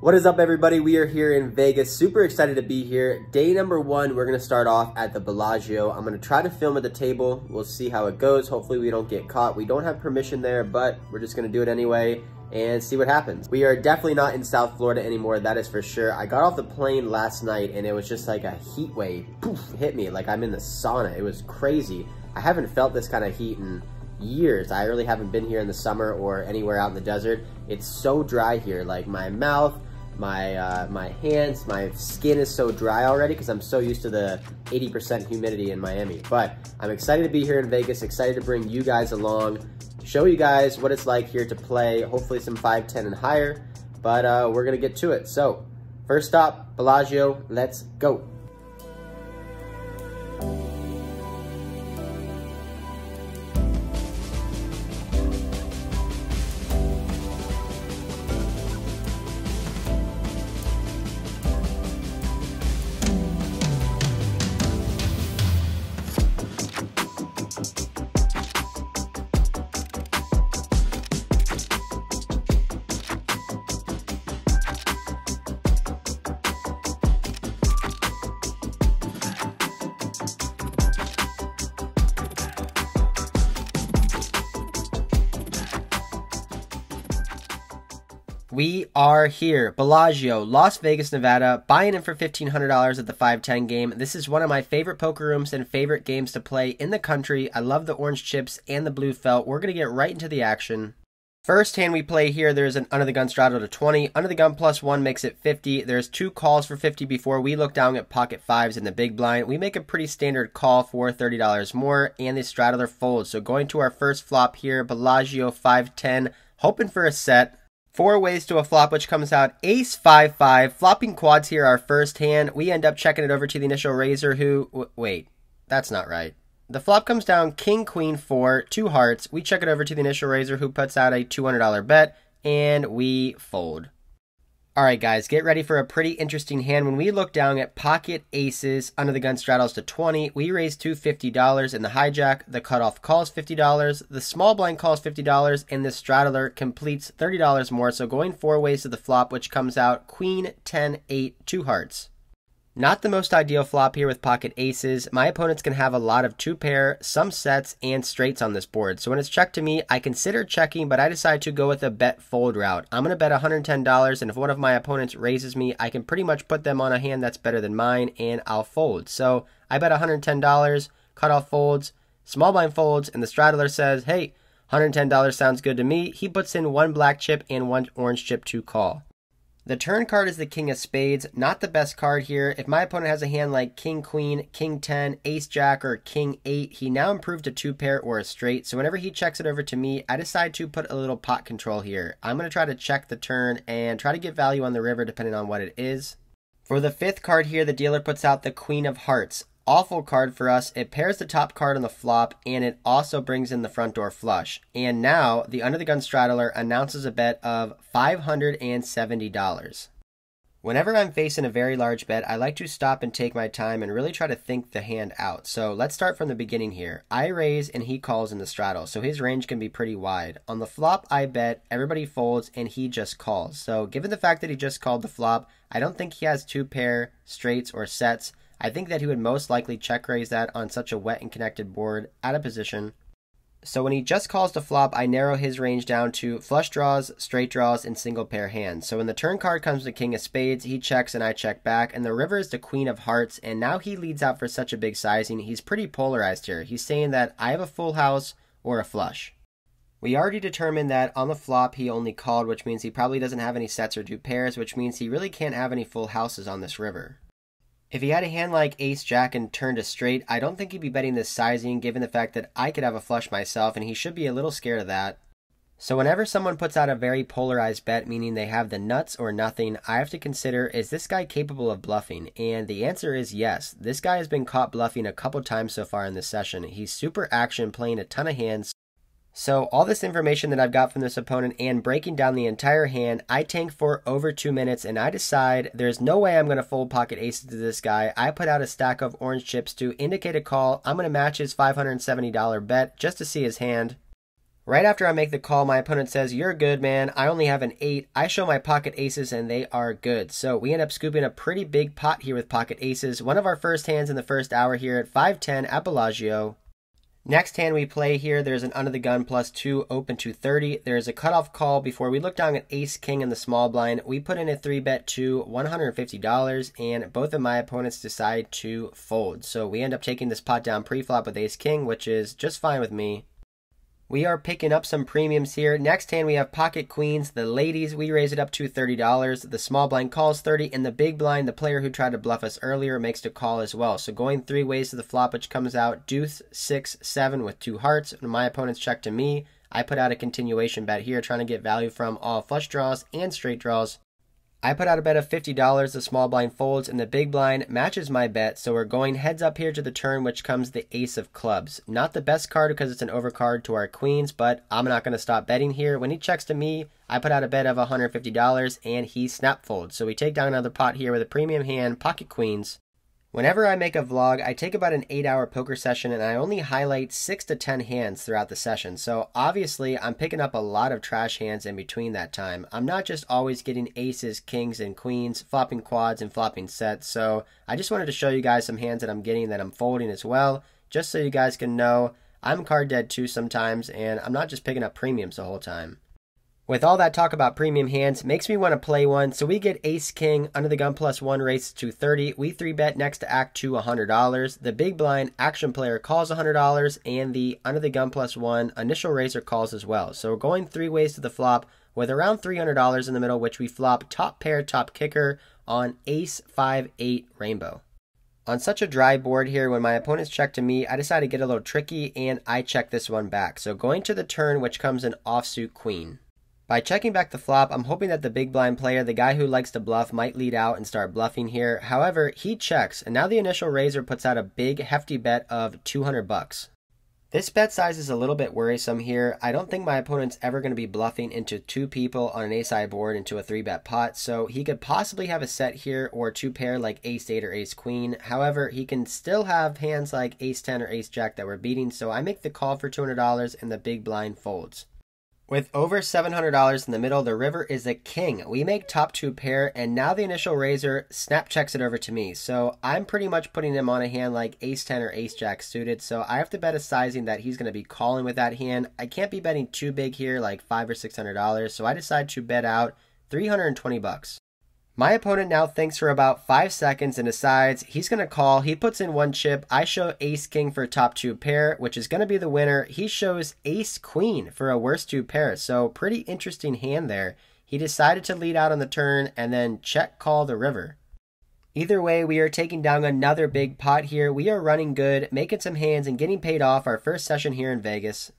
What is up, everybody? We are here in Vegas. Super excited to be here. Day number one, we're going to start off at the Bellagio. I'm going to try to film at the table. We'll see how it goes. Hopefully we don't get caught. We don't have permission there, but we're just going to do it anyway and see what happens. We are definitely not in South Florida anymore, that is for sure. I got off the plane last night and it was just like a heat wave. Poof, hit me like I'm in the sauna. It was crazy. I haven't felt this kind of heat in years. I really haven't been here in the summer or anywhere out in the desert. It's so dry here. Like my mouth, my hands, my skin is so dry already because I'm so used to the 80% humidity in Miami. But I'm excited to be here in Vegas, excited to bring you guys along, show you guys what it's like here to play, hopefully some 510 and higher, but we're gonna get to it. So first stop, Bellagio, let's go. We are here, Bellagio, Las Vegas, Nevada, buying in for $1,500 at the 510 game. This is one of my favorite poker rooms and favorite games to play in the country. I love the orange chips and the blue felt. We're going to get right into the action. First hand we play here, there's an under the gun straddle to 20. Under the gun +1 makes it 50. There's two calls for 50 before we look down at pocket fives in the big blind. We make a pretty standard call for $30 more, and the straddler folds. So going to our first flop here, Bellagio 510, hoping for a set. 4 ways to a flop, which comes out ace 5-5. Flopping quads here, our first hand. We end up checking it over to the initial raiser who... Wait, that's not right. The flop comes down king, queen, 4, 2 hearts. We check it over to the initial raiser who puts out a $200 bet, and we fold. Alright guys, get ready for a pretty interesting hand. When we look down at pocket aces, under the gun straddles to 20, we raise $250 in the hijack, the cutoff calls $50, the small blind calls $50, and the straddler completes $30 more, so going 4 ways to the flop, which comes out queen, 10, 8, 2 hearts. Not the most ideal flop here with pocket aces. My opponents can have a lot of 2-pair, some sets, and straights on this board. So when it's checked to me, I consider checking, but I decide to go with a bet fold route. I'm going to bet $110, and if one of my opponents raises me, I can pretty much put them on a hand that's better than mine, and I'll fold. So I bet $110, cutoff folds, small blind folds, and the straddler says, hey, $110 sounds good to me. He puts in 1 black chip and 1 orange chip to call. The turn card is the king of spades, not the best card here. If my opponent has a hand like king, queen, king 10, ace jack, or king 8, he now improved to 2-pair or a straight. So whenever he checks it over to me, I decide to put a little pot control here. I'm going to try to check the turn and try to get value on the river depending on what it is. For the 5th card here, the dealer puts out the queen of hearts. Awful card for us. It pairs the top card on the flop, and it also brings in the front door flush. And now, the under the gun straddler announces a bet of $570. Whenever I'm facing a very large bet, I like to stop and take my time and really try to think the hand out. So let's start from the beginning here. I raise and he calls in the straddle, so his range can be pretty wide. On the flop, I bet, everybody folds, and he just calls. So given the fact that he just called the flop, I don't think he has 2-pair, straights, or sets. I think that he would most likely check raise that on such a wet and connected board out of position. So when he just calls the flop, I narrow his range down to flush draws, straight draws, and single pair hands. So when the turn card comes to king of spades, he checks and I check back, and the river is the queen of hearts, and now he leads out for such a big sizing. He's pretty polarized here. He's saying that I have a full house or a flush. We already determined that on the flop he only called, which means he probably doesn't have any sets or 2 pairs, which means he really can't have any full houses on this river. If he had a hand like ace jack and turned a straight, I don't think he'd be betting this sizing given the fact that I could have a flush myself, and he should be a little scared of that. So whenever someone puts out a very polarized bet, meaning they have the nuts or nothing, I have to consider, is this guy capable of bluffing? And the answer is yes. This guy has been caught bluffing a couple times so far in this session. He's super action, playing a ton of hands. So all this information that I've got from this opponent and breaking down the entire hand, I tank for over 2 minutes and I decide there's no way I'm going to fold pocket aces to this guy. I put out a stack of orange chips to indicate a call. I'm going to match his $570 bet just to see his hand. Right after I make the call, my opponent says, "You're good, man. I only have an 8. I show my pocket aces, and they are good. So we end up scooping a pretty big pot here with pocket aces. One of our first hands in the first hour here at 5-10 at Bellagio. Next hand we play here, there's an under the gun +2 open to 30. There's a cutoff call before we look down at ace king in the small blind. We put in a 3-bet to $150, and both of my opponents decide to fold. So we end up taking this pot down pre-flop with ace king, which is just fine with me. We are picking up some premiums here. Next hand, we have pocket queens. The ladies, we raise it up to $30. The small blind calls 30. In the big blind, the player who tried to bluff us earlier makes the call as well. So going 3 ways to the flop, which comes out deuce, 6, 7 with 2 hearts. When my opponent's check to me, I put out a continuation bet here, trying to get value from all flush draws and straight draws. I put out a bet of $50. The small blind folds, and the big blind matches my bet. So we're going heads up here to the turn, which comes the ace of clubs. Not the best card because it's an overcard to our queens, but I'm not going to stop betting here. When he checks to me, I put out a bet of $150, and he snap folds. So we take down another pot here with a premium hand, pocket queens. Whenever I make a vlog, I take about an 8-hour poker session, and I only highlight 6 to 10 hands throughout the session. So obviously, I'm picking up a lot of trash hands in between that time. I'm not just always getting aces, kings, and queens, flopping quads, and flopping sets. So I just wanted to show you guys some hands that I'm getting that I'm folding as well, just so you guys can know I'm card dead too sometimes, and I'm not just picking up premiums the whole time. With all that talk about premium hands, makes me want to play one. So we get ace king, under the gun +1 race to 30. We 3-bet next to act 2 $100. The big blind action player calls $100, and the under the gun +1 initial raiser calls as well. So we're going 3 ways to the flop with around $300 in the middle, which we flop top pair, top kicker on ace 5-8 rainbow. On such a dry board here, when my opponents check to me, I decide to get a little tricky, and I check this one back. So going to the turn, which comes an offsuit queen. By checking back the flop, I'm hoping that the big blind player, the guy who likes to bluff, might lead out and start bluffing here. However, he checks, and now the initial raiser puts out a big, hefty bet of $200. This bet size is a little bit worrisome here. I don't think my opponent's ever going to be bluffing into 2 people on an ace-high board into a 3-bet pot, so he could possibly have a set here or 2 pair like ace-8 or ace-queen. However, he can still have hands like ace-10 or ace-jack that we're beating, so I make the call for $200, and the big blind folds. With over $700 in the middle, the river is a king. We make top 2 pair, and now the initial raiser snap checks it over to me. So I'm pretty much putting him on a hand like ace-10 or ace-jack suited. So I have to bet a sizing that he's going to be calling with that hand. I can't be betting too big here, like $500 or $600. So I decide to bet out $320. My opponent now thinks for about 5 seconds and decides he's going to call. He puts in 1 chip. I show ace-king for top 2 pair, which is going to be the winner. He shows ace-queen for a worst 2 pair, so pretty interesting hand there. He decided to lead out on the turn and then check call the river. Either way, we are taking down another big pot here. We are running good, making some hands, and getting paid off our first session here in Vegas.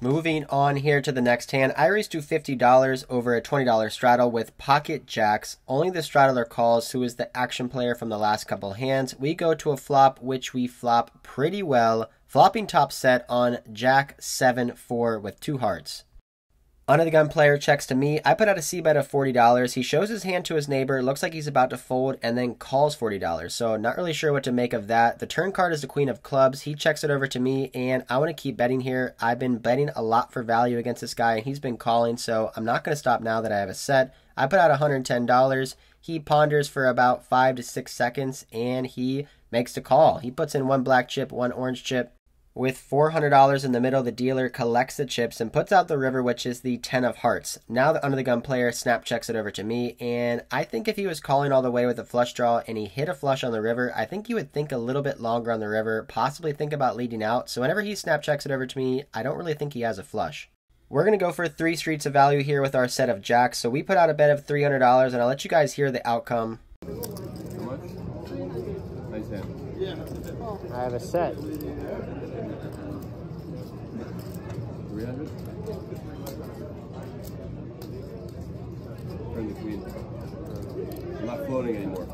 Moving on here to the next hand, I raised to $50 over a $20 straddle with pocket jacks. Only the straddler calls, who is the action player from the last couple hands. We go to a flop, which we flop pretty well. Flopping top set on jack 7-4 with 2 hearts. Under the gun player checks to me. I put out a c-bet of $40. He shows his hand to his neighbor. Looks like he's about to fold and then calls $40. So not really sure what to make of that. The turn card is the queen of clubs. He checks it over to me, and I want to keep betting here. I've been betting a lot for value against this guy, and he's been calling, so I'm not going to stop now that I have a set. I put out $110. He ponders for about 5 to 6 seconds, and he makes the call. He puts in 1 black chip, 1 orange chip. With $400 in the middle, the dealer collects the chips and puts out the river, which is the 10 of hearts. Now the under the gun player snap checks it over to me, and I think if he was calling all the way with a flush draw and he hit a flush on the river, I think he would think a little bit longer on the river, possibly think about leading out. So whenever he snap checks it over to me, I don't really think he has a flush. We're going to go for 3 streets of value here with our set of jacks. So we put out a bet of $300, and I'll let you guys hear the outcome. How much? Nice hand. Yeah. I have a set. 300? Turn the queen. Left. floating anymore.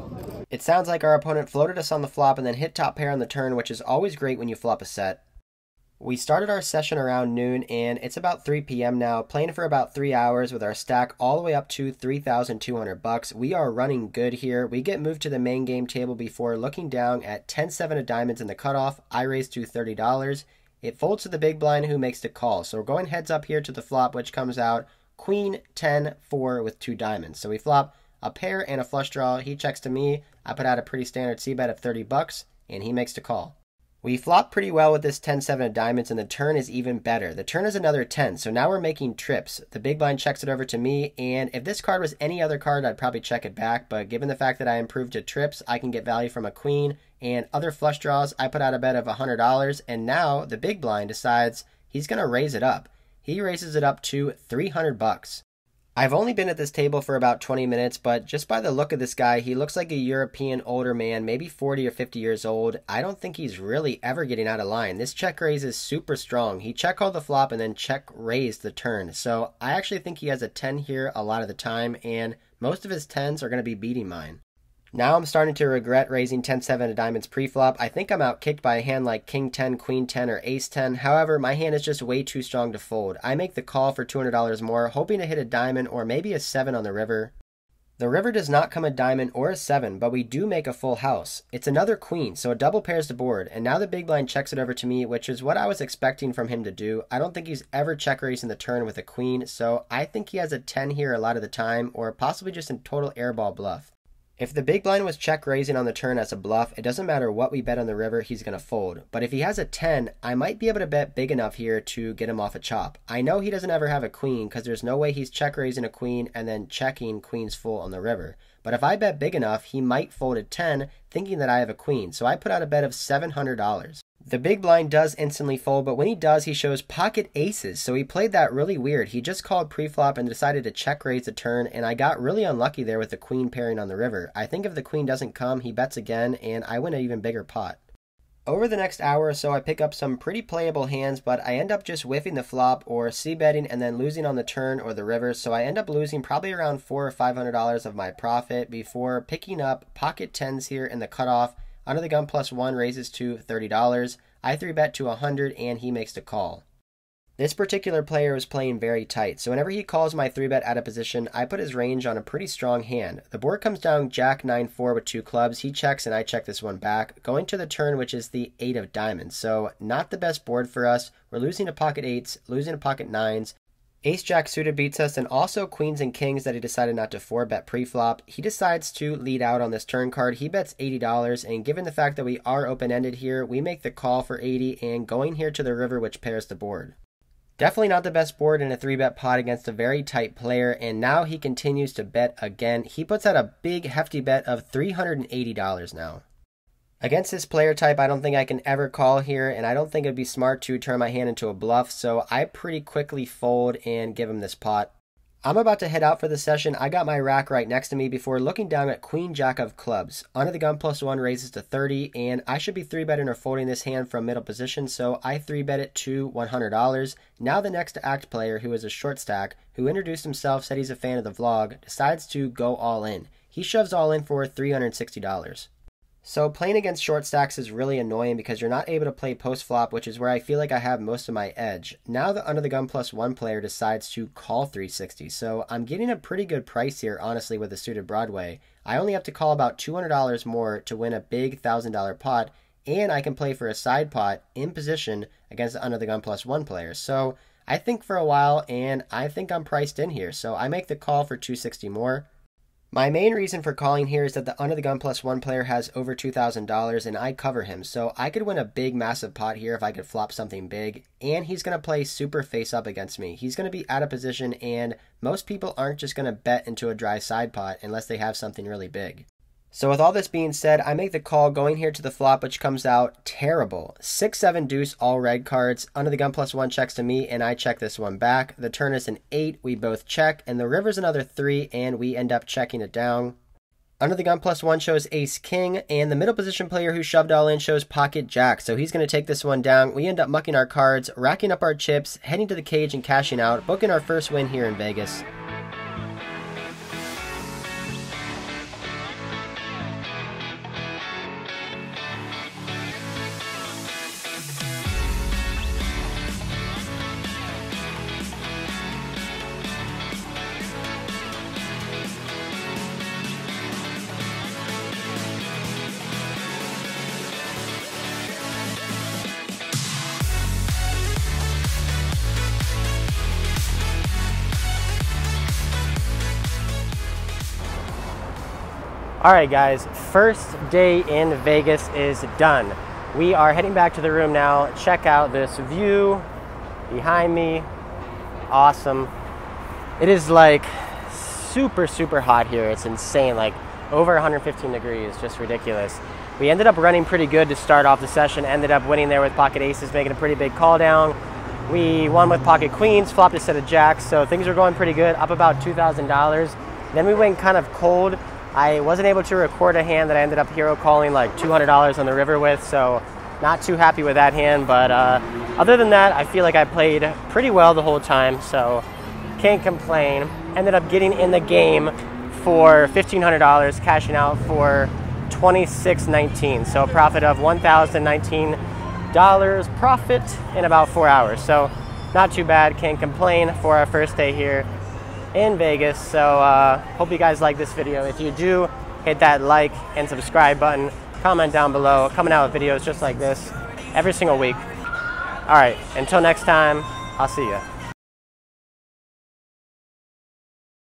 It sounds like our opponent floated us on the flop and then hit top pair on the turn, which is always great when you flop a set. We started our session around noon, and it's about 3 p.m. now, playing for about 3 hours with our stack all the way up to $3,200. We are running good here. We get moved to the main game table before looking down at 10-7 of diamonds in the cutoff. I raise to $30. It folds to the big blind, who makes the call. So we're going heads up here to the flop, which comes out Queen 10-4 with 2 diamonds. So we flop a pair and a flush draw. He checks to me. I put out a pretty standard c-bet of $30, and he makes the call. We flop pretty well with this 10-7 of diamonds, and the turn is even better. The turn is another 10, so now we're making trips. The big blind checks it over to me, and if this card was any other card, I'd probably check it back, but given the fact that I improved to trips, I can get value from a queen and other flush draws. I put out a bet of $100, and now the big blind decides he's going to raise it up. He raises it up to $300. I've only been at this table for about 20 minutes, but just by the look of this guy, he looks like a European older man, maybe 40 or 50 years old. I don't think he's really ever getting out of line. This check raise is super strong. He check called the flop and then check raised the turn. So I actually think he has a 10 here a lot of the time, and most of his 10s are going to be beating mine. Now I'm starting to regret raising 10-7 of diamonds pre-flop. I think I'm outkicked by a hand like King 10, Queen 10, or Ace 10. However, my hand is just way too strong to fold. I make the call for $200 more, hoping to hit a diamond or maybe a 7 on the river. The river does not come a diamond or a 7, but we do make a full house. It's another queen, so it double pairs the board, and now the big blind checks it over to me, which is what I was expecting from him to do. I don't think he's ever check raising the turn with a queen, so I think he has a 10 here a lot of the time, or possibly just a total airball bluff. If the big blind was check raising on the turn as a bluff, it doesn't matter what we bet on the river, he's going to fold. But if he has a 10, I might be able to bet big enough here to get him off a chop. I know he doesn't ever have a queen because there's no way he's check raising a queen and then checking queens full on the river. But if I bet big enough, he might fold a 10 thinking that I have a queen. So I put out a bet of $700. The big blind does instantly fold, but when he does, he shows pocket aces, so he played that really weird. He just called pre-flop and decided to check raise the turn, and I got really unlucky there with the queen pairing on the river. I think if the queen doesn't come, he bets again, and I win an even bigger pot. Over the next hour or so, I pick up some pretty playable hands, but I end up just whiffing the flop or c-betting and then losing on the turn or the river, so I end up losing probably around $400 or $500 of my profit before picking up pocket 10s here in the cutoff. Under the gun +1 raises to $30. I 3-bet to $100 and he makes the call. This particular player was playing very tight, so whenever he calls my 3-bet out of position, I put his range on a pretty strong hand. The board comes down Jack 9-4 with 2 clubs. He checks and I check this one back, going to the turn, which is the 8 of diamonds. So not the best board for us. We're losing to pocket 8s, losing to pocket 9s. Ace-Jack suited beats us, and also queens and kings that he decided not to 4-bet pre-flop. He decides to lead out on this turn card. He bets $80, and given the fact that we are open-ended here, we make the call for 80 and going here to the river, which pairs the board. Definitely not the best board in a 3-bet pot against a very tight player, and now he continues to bet again. He puts out a big hefty bet of $380 now. Against this player type, I don't think I can ever call here, and I don't think it'd be smart to turn my hand into a bluff, so I pretty quickly fold and give him this pot. I'm about to head out for the session. I got my rack right next to me before looking down at Queen Jack of clubs. Under the gun +1 raises to 30, and I should be 3-betting or folding this hand from middle position, so I 3-bet it to $100. Now the next to act player, who is a short stack, who introduced himself, said he's a fan of the vlog, decides to go all in. He shoves all in for $360. So playing against short stacks is really annoying because you're not able to play post-flop, which is where I feel like I have most of my edge. Now the under the gun +1 player decides to call 360, so I'm getting a pretty good price here, honestly, with the suited Broadway. I only have to call about $200 more to win a big $1,000 pot, and I can play for a side pot in position against the under the gun +1 player. So I think for a while, and I think I'm priced in here, so I make the call for $260 more. My main reason for calling here is that the under the gun +1 player has over $2,000 and I cover him, so I could win a big massive pot here if I could flop something big, and he's going to play super face up against me. He's going to be out of position, and most people aren't just going to bet into a dry side pot unless they have something really big. So with all this being said, I make the call going here to the flop, which comes out terrible. 6-7 deuce, all red cards. Under the gun +1 checks to me, and I check this one back. The turn is an 8, we both check, and the river's another 3, and we end up checking it down. Under the gun +1 shows ace king, and the middle position player who shoved all in shows pocket jack, so he's going to take this one down. We end up mucking our cards, racking up our chips, heading to the cage and cashing out, booking our first win here in Vegas. All right, guys, first day in Vegas is done. We are heading back to the room now. Check out this view behind me. Awesome. It is like super, super hot here. It's insane, like over 115 degrees, just ridiculous. We ended up running pretty good to start off the session, ended up winning there with pocket aces, making a pretty big call down. We won with pocket queens, flopped a set of jacks, so things were going pretty good, up about $2,000. Then we went kind of cold. I wasn't able to record a hand that I ended up hero calling like $200 on the river with, so not too happy with that hand. But other than that, I feel like I played pretty well the whole time, so can't complain. Ended up getting in the game for $1,500, cashing out for $26.19, so a profit of $1,019 profit in about 4 hours. So not too bad, can't complain for our first day here in Vegas. So hope you guys like this video. If you do, hit that like and subscribe button, comment down below. Coming out with videos just like this every single week. All right, until next time, I'll see you.